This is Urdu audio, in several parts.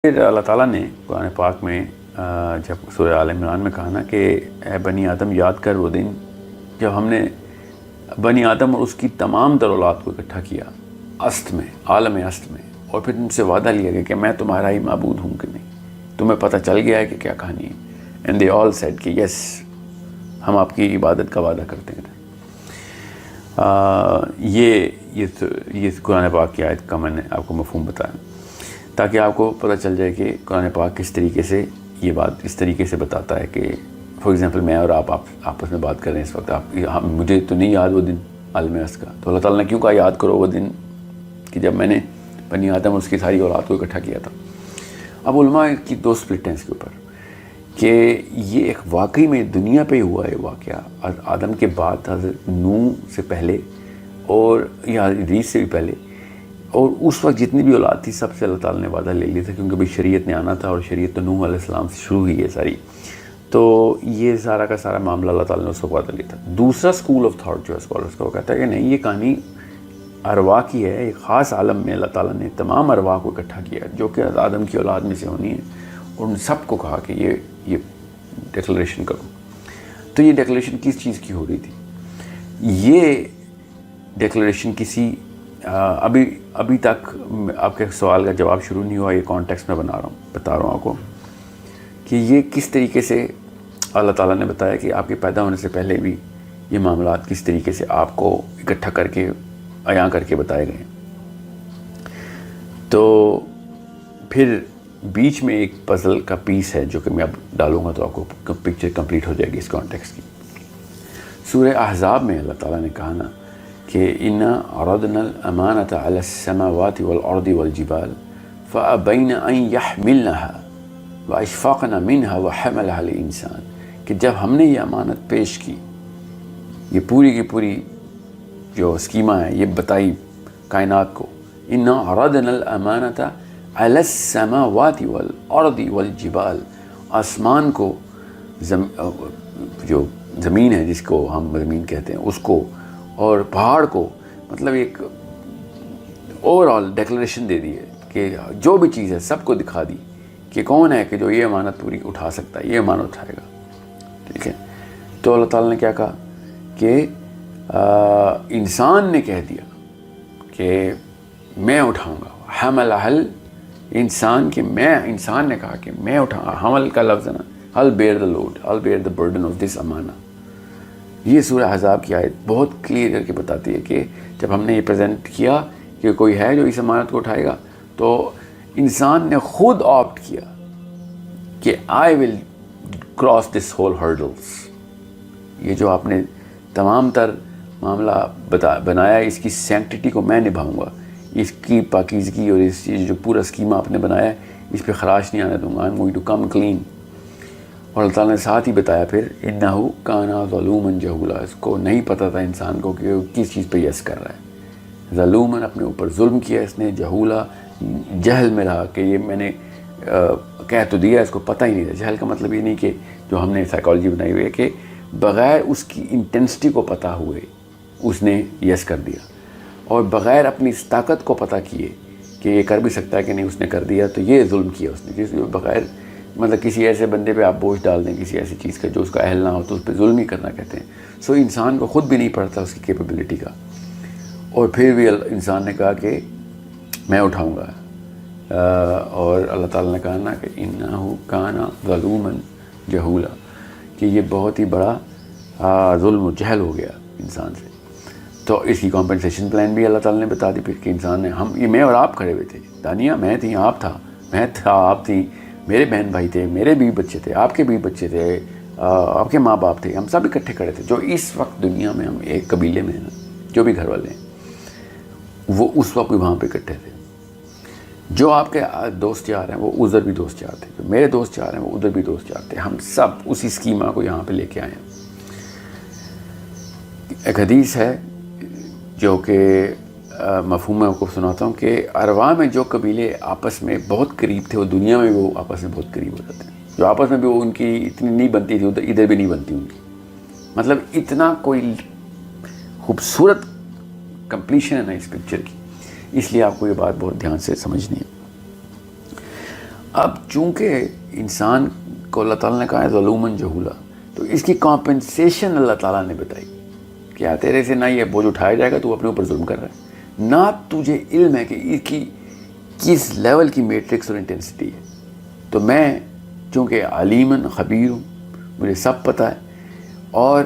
پھر اللہ تعالیٰ نے قرآن پاک میں جب سورہ آل عمران میں کہا نا کہ اے بنی آدم یاد کر وہ دن جب ہم نے بنی آدم اور اس کی تمام تر اولاد کو اکٹھا کیا است میں، عالم است میں، اور پھر ان سے وعدہ لیا گیا کہ میں تمہارا ہی معبود ہوں کہ نہیں، تمہیں پتہ چل گیا ہے کہ کیا کہانی ہے. اینڈ دے آل سیڈ کہ یس ہم آپ کی عبادت کا وعدہ کرتے ہیں. یہ قرآن پاک کی آیت کا میں نے آپ کو مفہوم بتایا تاکہ آپ کو پتہ چل جائے کہ قرآن پاک کس طریقے سے یہ بات اس طریقے سے بتاتا ہے کہ فار ایگزامپل میں اور آپ آپس میں بات کر رہے ہیں اس وقت، مجھے تو نہیں یاد وہ دن عالم است کا، تو اللہ تعالیٰ نے کیوں کہا یاد کرو وہ دن کہ جب میں نے بنی آدم اور اس کی ساری اولاد کو اکٹھا کیا تھا. اب علماء کی دو سپلٹ ہیں اس کے اوپر کہ یہ ایک واقعی میں دنیا پہ ہوا ہے واقعہ آدم کے بعد، حضرت نوح سے پہلے اور یا ادریس سے بھی پہلے، اور اس وقت جتنی بھی اولاد تھی سب سے اللہ تعالیٰ نے وعدہ لے لیا تھا کیونکہ بھائی شریعت نے آنا تھا، اور شریعت تو نوح علیہ السلام سے شروع ہوئی ہے ساری. تو یہ سارا کا سارا معاملہ اللہ تعالیٰ نے اس کو وعدہ لیا تھا. دوسرا اسکول آف تھاٹ جو ہے اسکالرس کا وہ کہتا ہے کہ نہیں، یہ کہانی ارواح کی ہے. ایک خاص عالم میں اللہ تعالیٰ نے تمام ارواح کو اکٹھا کیا جو کہ آدم کی اولاد میں سے ہونی ہے، اور ان سب کو کہا کہ یہ ڈیکلریشن کرو. تو یہ ڈیکلریشن کس چیز کی ہو رہی تھی؟ یہ ڈیکلریشن کسی ابھی تک آپ کے سوال کا جواب شروع نہیں ہوا، یہ کانٹیکسٹ میں بتا رہا ہوں آپ کو کہ یہ کس طریقے سے اللہ تعالیٰ نے بتایا کہ آپ کے پیدا ہونے سے پہلے بھی یہ معاملات کس طریقے سے آپ کو اکٹھا کر کے عیاں کر کے بتائے گئے. تو پھر بیچ میں ایک پزل کا پیس ہے جو کہ میں اب ڈالوں گا تو آپ کو پکچر کمپلیٹ ہو جائے گی اس کانٹیکسٹ کی. سورہ احزاب میں اللہ تعالیٰ نے کہا نا کہ انا عرضنا الامانۃ علی السماوات والارض والجبال فابین ان یحملنها واشفقن منها وحملها الانسان، کہ جب ہم نے یہ امانت پیش کی، یہ پوری کی پوری جو اسکیما ہے یہ بتائی کائنات کو، انا عرضنا الامانۃ علی السماوات والارض والجبال، آسمان کو، جو زمین ہے جس کو ہم زمین کہتے ہیں اس کو، اور پہاڑ کو، مطلب ایک اوور آل ڈیکلریشن دے دی ہے کہ جو بھی چیز ہے سب کو دکھا دی کہ کون ہے کہ جو یہ امانت پوری اٹھا سکتا ہے، یہ امانت اٹھائے گا. ٹھیک ہے. تو اللہ تعالیٰ نے کیا کہا کہ انسان نے کہہ دیا کہ میں اٹھاؤں گا. حمل انسان کہ میں، انسان نے کہا کہ میں اٹھاؤں گا. حمل کا لفظ ہے نا، I'll bear the load, I'll bear the burden of this امانہ. یہ سورہ احزاب کی آیت بہت کلیئر کر کے بتاتی ہے کہ جب ہم نے یہ پریزنٹ کیا کہ کوئی ہے جو اس امانت کو اٹھائے گا، تو انسان نے خود آپٹ کیا کہ I will cross this whole hurdles. یہ جو آپ نے تمام تر معاملہ بنایا، اس کی سینکٹیٹی کو میں نبھاؤں گا، اس کی پاکیزگی اور اس چیز جو پورا اسکیما آپ نے بنایا اس پہ خراش نہیں آنے دوں گا. I'm going to come clean. اور اللہ تعالیٰ نے ساتھ ہی بتایا پھر انہو کان ظلوما جہولا، اس کو نہیں پتہ تھا انسان کو کہ وہ کس چیز پہ یس کر رہا ہے. ظلوماً اپنے اوپر ظلم کیا اس نے، جہولا جہل میں رہا کہ یہ میں نے کہہ تو دیا، اس کو پتہ ہی نہیں تھا. جہل کا مطلب یہ نہیں کہ جو ہم نے سائیکالوجی بنائی ہوئی ہے کہ بغیر اس کی انٹینسٹی کو پتہ ہوئے اس نے یس کر دیا، اور بغیر اپنی اس طاقت کو پتہ کیے کہ یہ کر بھی سکتا ہے کہ نہیں اس نے کر دیا. تو یہ ظلم کیا اس نے، جس بغیر مطلب کسی ایسے بندے پہ آپ بوجھ ڈال دیں کسی ایسی چیز کا جو اس کا اہل نہ ہو تو اس پہ ظلم ہی کرنا کہتے ہیں. سو انسان کو خود بھی نہیں پڑتا اس کی کیپیبلٹی کا، اور پھر بھی انسان نے کہا کہ میں اٹھاؤں گا. اور اللہ تعالیٰ نے کہا نا کہ انہو کان ظلوما جہولا، کہ یہ بہت ہی بڑا ظلم و جہل ہو گیا انسان سے. تو اس کی کمپنسیشن پلان بھی اللہ تعالیٰ نے بتا دی پھر کہ انسان نے، ہم یہ میں اور آپ کھڑے ہوئے تھے، دانیہ میں تھی، آپ تھا، میں تھا، آپ تھی، میرے بہن بھائی تھے، میرے بھی بچے تھے، آپ کے بھی بچے تھے، آپ کے ماں باپ تھے، ہم سب اکٹھے کھڑے تھے. جو اس وقت دنیا میں ہم ایک قبیلے میں ہیں، جو بھی گھر والے ہیں وہ اس وقت بھی وہاں پہ اکٹھے تھے. جو آپ کے دوست یار ہیں وہ ادھر بھی دوست یار تھے، جو میرے دوست یار ہیں وہ ادھر بھی دوست یار تھے. ہم سب اسی اسکیما کو یہاں پہ لے کے آئے ہیں. ایک حدیث ہے جو کہ مفہوم میں آپ کو سناتا ہوں کہ ارواح میں جو قبیلے آپس میں بہت قریب تھے وہ دنیا میں بھی وہ آپس میں بہت قریب ہو جاتے ہیں. جو آپس میں بھی وہ ان کی اتنی نہیں بنتی تھی ادھر بھی نہیں بنتی ان کی. مطلب اتنا کوئی خوبصورت کمپلیشن ہے نا اس پکچر کی. اس لیے آپ کو یہ بات بہت دھیان سے سمجھنی ہے. اب چونکہ انسان کو اللہ تعالیٰ نے کہا ہے ظلوماً جہولا، تو اس کی کمپنسیشن اللہ تعالیٰ نے بتائی. کیا تیرے سے نہ یہ بوجھ اٹھایا جائے گا، تو اپنے اوپر ظلم کر رہا ہے، نہ تجھے علم ہے کہ اس کی کس لیول کی میٹرکس اور انٹینسٹی ہے. تو میں چونکہ علیماً خبیر ہوں، مجھے سب پتہ ہے، اور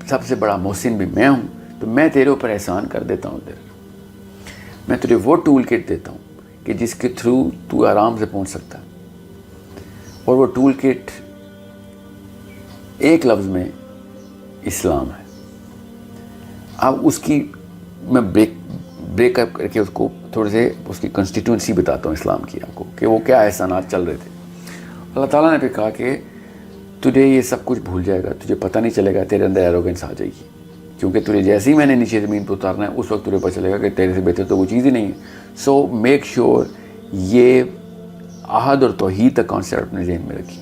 سب سے بڑا محسن بھی میں ہوں، تو میں تیرے اوپر احسان کر دیتا ہوں. میں تجھے وہ ٹول کٹ دیتا ہوں کہ جس کے تھرو تو آرام سے پہنچ سکتا ہے. اور وہ ٹول کٹ ایک لفظ میں اسلام ہے. اب اس کی میں بریک اپ کر کے اس کو تھوڑے سے اس کی کنسٹیٹوئنسی بتاتا ہوں اسلام کی آپ کو، کہ وہ کیا احسانات چل رہے تھے. اللہ تعالیٰ نے پھر کہا کہ تجھے یہ سب کچھ بھول جائے گا، تجھے پتہ نہیں چلے گا، تیرے اندر ایروگنس آ جائے گی، کیونکہ تجھے جیسے ہی میں نے نیچے زمین پہ اتارنا ہے اس وقت تجھے پتہ چلے گا کہ تیرے سے بہتر تو وہ چیز ہی نہیں ہے. سو میک شیور یہ احد اور توحید کا کانسیپٹ اپنے ذہن میں رکھی.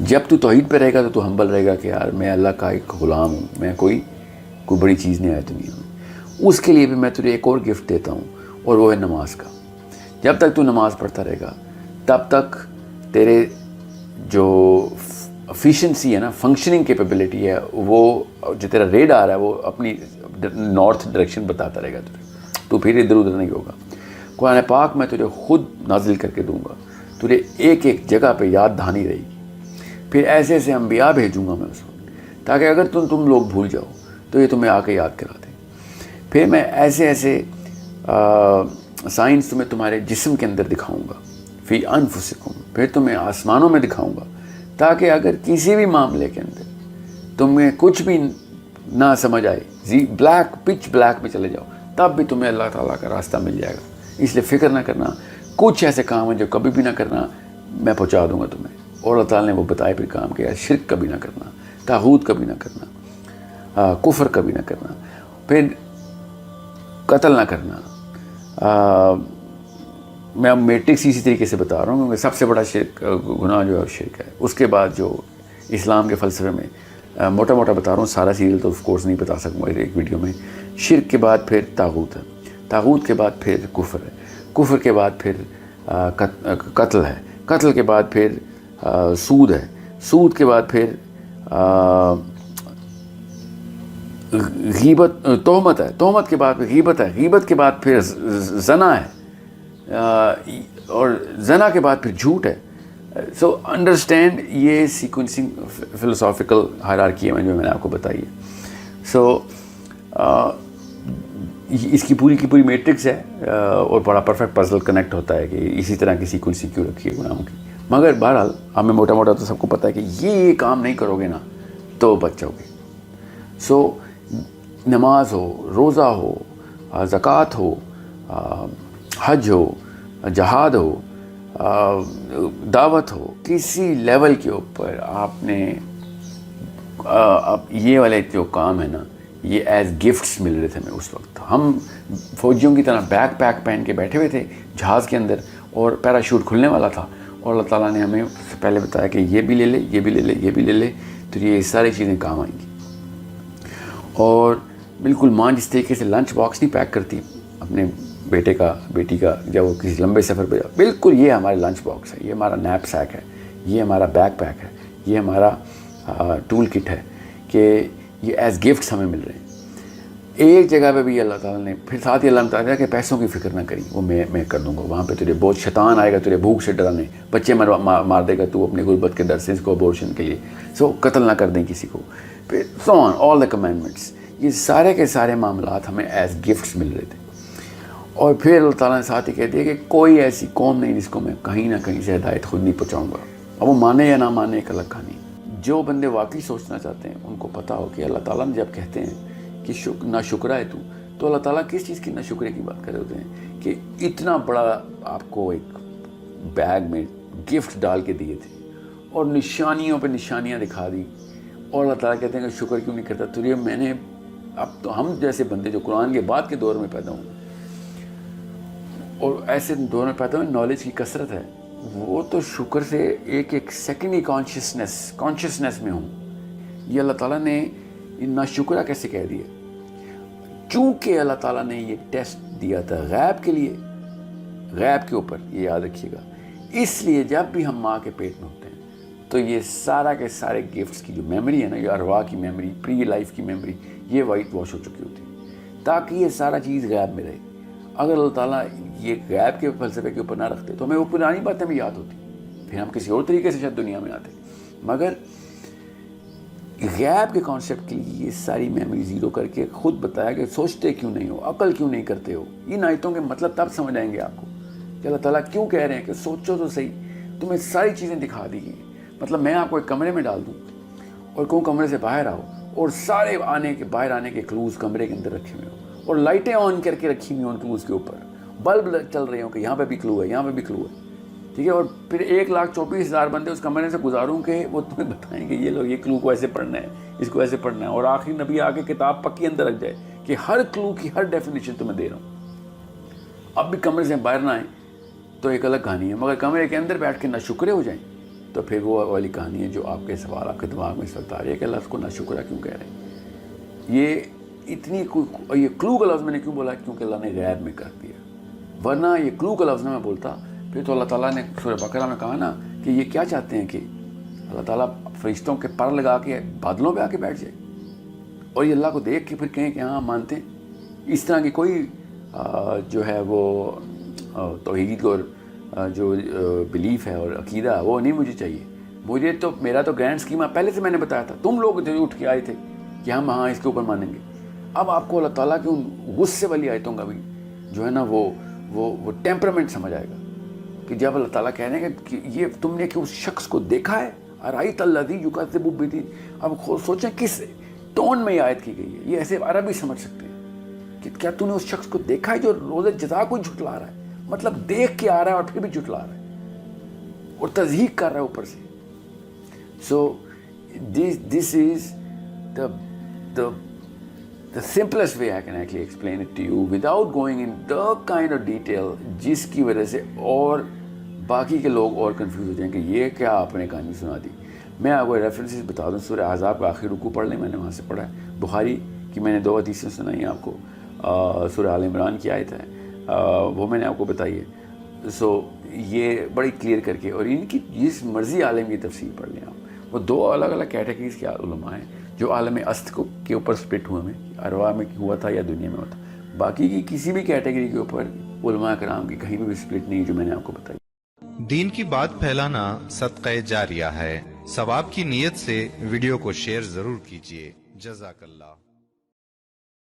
جب تو توحید پہ رہے گا تو ہمبل رہے گا کہ یار میں اللہ کا ایک غلام ہوں، میں کوئی بڑی چیز نہیں آئی دنیا میں. اس کے لیے بھی میں تجھے ایک اور گفٹ دیتا ہوں، اور وہ ہے نماز کا. جب تک تو نماز پڑھتا رہے گا تب تک تیرے جو افیشنسی ہے نا، فنکشننگ کیپیبلٹی ہے، وہ جو تیرا ریڈ آ رہا ہے وہ اپنی نارتھ ڈائریکشن بتاتا رہے گا تجھے، تو پھر ادھر ادھر نہیں ہوگا. قرآن پاک میں تجھے خود نازل کر کے دوں گا، تجھے ایک ایک جگہ پہ یاد دہانی رہے گی. پھر ایسے ایسے انبیاء بھیجوں گا میں اس وقت، تاکہ اگر تم لوگ بھول جاؤ تو یہ تمہیں آ کے یاد کرا دیں. پھر میں ایسے ایسے سائنس تمہیں تمہارے جسم کے اندر دکھاؤں گا، فی انفسکم، پھر تمہیں آسمانوں میں دکھاؤں گا، تاکہ اگر کسی بھی معاملے کے اندر تمہیں کچھ بھی نہ سمجھ آئے، پچ بلیک میں چلے جاؤ، تب بھی تمہیں اللہ تعالیٰ کا راستہ مل جائے گا. اس لیے فکر نہ کرنا، کچھ ایسے کام ہیں جو کبھی بھی نہ کرنا، میں پہنچا دوں گا تمہیں. اور اللہ تعالیٰ نے وہ بتائے پھر کام کیا، شرک کبھی نہ کرنا، طاغوت کبھی نہ کرنا، کفر کبھی نہ کرنا، پھر قتل نہ کرنا. میں اب میٹرکس اسی طریقے سے بتا رہا ہوں، کیونکہ سب سے بڑا شرک گناہ جو ہے وہ شرک ہے. اس کے بعد جو اسلام کے فلسفے میں موٹا موٹا بتا رہا ہوں، سارا سیریل تو آف کورس نہیں بتا سکوں گا ایک ویڈیو میں. شرک کے بعد پھر طاغوت ہے، طاغوت کے بعد پھر کفر ہے، کفر کے بعد پھر قتل ہے، قتل کے بعد پھر سود ہے، سود کے بعد پھر غیبت، تہمت ہے، تہمت کے بعد پھر غیبت ہے، غیبت کے بعد پھر زنا ہے، اور زنا کے بعد پھر جھوٹ ہے. سو انڈرسٹینڈ یہ سیکوینسنگ فلسافیکل ہائرارکی ہے جو میں نے آپ کو بتائی ہے. سو اس کی پوری میٹرکس ہے، اور بڑا پرفیکٹ پزل کنیکٹ ہوتا ہے کہ اسی طرح کی سیکوینسی کیوں رکھی ہے گناہوں کی. مگر بہرحال ہمیں موٹا موٹا تو سب کو پتہ ہے کہ یہ کام نہیں کرو گے نا تو بچ جاؤ گے. سو نماز ہو، روزہ ہو، زکوٰۃ ہو، حج ہو، جہاد ہو، دعوت ہو، کسی لیول کے اوپر آپ نے اب یہ والے جو کام ہے نا، یہ ایز گفٹس مل رہے تھے ہمیں اس وقت. ہم فوجیوں کی طرح بیک پیک پہن کے بیٹھے ہوئے تھے جہاز کے اندر، اور پیراشوٹ کھلنے والا تھا، اور اللہ تعالیٰ نے ہمیں پہلے بتایا کہ یہ بھی لے لے، یہ بھی لے لے، یہ بھی لے لے، تو یہ ساری چیزیں کام آئیں گی. اور بالکل ماں جس طریقے سے لنچ باکس نہیں پیک کرتی اپنے بیٹے کا بیٹی کا جب وہ کسی لمبے سفر پہ جاؤ، بالکل یہ ہمارے لنچ باکس ہے، یہ ہمارا نیپ سیک ہے، یہ ہمارا بیک پیک ہے، یہ ہمارا ٹول کٹ ہے، کہ یہ ایز گفٹس ہمیں مل رہے ہیں. ایک جگہ پہ بھی اللہ تعالیٰ نے پھر ساتھ ہی اللہ نے بتایا کہ پیسوں کی فکر نہ کری، وہ میں کر دوں گا. وہاں پہ تجھے بہت شیطان آئے گا تجھے بھوک سے ڈرانے، بچے مار دے گا تو اپنی غربت کے ڈر سے اس کو ابورشن کے لیے. سو قتل نہ کر دیں کسی کو، پھر سو آن آل دا کمینڈمنٹس. یہ سارے کے سارے معاملات ہمیں ایز گفٹس مل رہے تھے. اور پھر اللہ تعالیٰ نے ساتھ ہی کہہ دیا کہ کوئی ایسی قوم نہیں جس کو میں کہیں نہ کہیں سے ہدایت خود نہیں پہنچاؤں گا. اب وہ مانے یا نہ مانے ایک الگ کہانی. جو بندے واقعی سوچنا چاہتے ہیں ان کو پتہ ہو کہ اللہ تعالیٰ نے جب کہتے ہیں کہ نہ شکرہ ہے تو اللہ تعالیٰ کس چیز کی نہ شکرے کی بات کر رہے ہوتے ہیں کہ اتنا بڑا آپ کو ایک بیگ میں گفٹ ڈال کے دیے تھے اور نشانیوں پہ نشانیاں دکھا دی، اور اللہ تعالیٰ کہتے ہیں کہ شکر کیوں نہیں کرتا. تو یہ میں نے اب تو ہم جیسے بندے جو قرآن کے بعد کے دور میں پیدا ہوں اور ایسے دور میں پیدا ہوئے نالج کی کثرت ہے، وہ تو شکر سے ایک ایک سیکنڈ ہی کانشیسنس میں ہوں. یہ اللہ تعالیٰ نے ناشکرہ کیسے کہہ دیا؟ چونکہ اللہ تعالیٰ نے یہ ٹیسٹ دیا تھا غیب کے لیے، غیب کے اوپر. یہ یاد رکھیے گا، اس لیے جب بھی ہم ماں کے پیٹ میں ہوتے ہیں تو یہ سارا کے سارے گفٹس کی جو میموری ہے نا، یہ ارواح کی میموری، پری لائف کی میموری، یہ وائٹ واش ہو چکی ہوتی ہے، تاکہ یہ سارا چیز غیب میں رہے۔ اگر اللہ تعالیٰ یہ غیب کے فلسفے کے اوپر نہ رکھتے تو ہمیں وہ پرانی باتیں بھی یاد ہوتی، پھر ہم کسی اور طریقے سے شاید دنیا میں آتے۔ مگر غیب کے کانسیپٹ کے لیے یہ ساری میموری زیرو کر کے خود بتایا کہ سوچتے کیوں نہیں ہو، عقل کیوں نہیں کرتے ہو۔ ان آیتوں کے مطلب تب سمجھ آئیں گے آپ کو کہ اللہ تعالیٰ کیوں کہہ رہے ہیں کہ سوچو تو صحیح، تمہیں ساری چیزیں دکھا دی گئی ہیں۔ مطلب میں آپ کو ایک کمرے میں ڈال دوں اور کہوں کمرے سے باہر آؤ، اور سارے باہر آنے کے کلوز کمرے کے اندر رکھے ہوئے ہوں، اور لائٹیں آن کر کے رکھی ہوئی ہوں کلوز کے اوپر، بلب چل رہے ہوں کہ یہاں پہ بھی کلو ہے، یہاں پہ بھی کلو ہے، ٹھیک ہے، اور پھر 1,24,000 بندے اس کمرے سے گزاروں کہ وہ تمہیں بتائیں گے یہ لوگ یہ کلو کو ایسے پڑھنا ہے، اس کو ایسے پڑھنا ہے، اور آخری نبی آ کے کتاب پکی اندر رکھ جائے کہ ہر کلو کی ہر ڈیفینیشن تمہیں دے رہا ہوں۔ اب بھی کمرے سے باہر نہ آئیں تو ایک الگ کہانی ہے، مگر کمرے کے اندر بیٹھ کے ناشکرے ہو جائیں تو پھر وہ والی کہانی ہے جو آپ کے سوال آپ کے دماغ میں اس وقت آ رہی ہے کہ اللہ اس کو ناشکرہ کیوں کہہ رہے ہیں۔ یہ اتنی یہ کلو کا لفظ میں نے کیوں بولا؟ کیونکہ اللہ نے غیب میں کر دیا، ورنہ یہ کلو کا لفظ نہ میں بولتا پھر تو اللہ تعالیٰ نے سورہ بقرہ میں کہا نا کہ یہ کیا چاہتے ہیں کہ اللہ تعالیٰ فرشتوں کے پر لگا کے بادلوں پہ آ کے بیٹھ جائے اور یہ اللہ کو دیکھ کے پھر کہیں کہ ہاں مانتے ہیں۔ اس طرح کی کوئی جو ہے وہ توحید اور جو بلیف ہے اور عقیدہ وہ نہیں مجھے چاہیے۔ مجھے تو میرا تو گرینڈ اسکیما پہلے سے میں نے بتایا تھا، تم لوگ جو اٹھ کے آئے تھے کہ ہم ہاں اس کے اوپر مانیں گے۔ اب آپ کو اللہ تعالیٰ کی ان غصے والی آیتوں کا بھی جو ہے نا وہ ٹیمپرامنٹ سمجھ آئے گا کہ جب اللہ تعالیٰ کہہ رہے ہیں کہ یہ تم نے کہ اس شخص کو دیکھا ہے، ارائیت الذی یکذب بالدین۔ اب سوچیں کس ٹون میں یہ آیت کی گئی ہے، یہ ایسے عربی سمجھ سکتے ہیں کہ کیا تم نے اس شخص کو دیکھا ہے جو روز جزا کو جھٹلا رہا ہے، مطلب دیکھ کے آ رہا ہے اور پھر بھی جھٹلا رہا ہے اور تضحیق کر رہا ہے اوپر سے۔ سو this is the simplest way I can actually explain it to you without going in the kind of detail جس کی وجہ سے اور باقی کے لوگ اور کنفیوز ہو جائیں کہ یہ کیا آپ نے کہانی سنا دی۔ میں آپ کو ریفرنسز بتا دوں، سورہ احزاب کا آخری رکوع پڑھ لیں، میں نے وہاں سے پڑھا ہے۔ بخاری کی میں نے 2 حدیثیں سنائی ہیں آپ کو، سورہ آل عمران کی آیت ہے وہ میں نے آپ کو بتائی ہے۔ سو یہ بڑی کلیئر کر کے، اور ان کی جس مرضی عالم کی تفسیر پڑھ لیں آپ، وہ 2 الگ الگ کیٹیگریز کے علماء ہیں جو عالم است کے اوپر سپلٹ ہوئے ہیں، ارواح میں ہوا تھا یا دنیا میں ہوتا۔ باقی کی کسی بھی کیٹیگری کے اوپر علماء کرام کی کہیں بھی سپلٹ نہیں جو میں نے آپ کو بتائی۔ دین کی بات پھیلانا صدقہ جاریہ ہے، ثواب کی نیت سے ویڈیو کو شیئر ضرور کیجیے۔ جزاک اللہ۔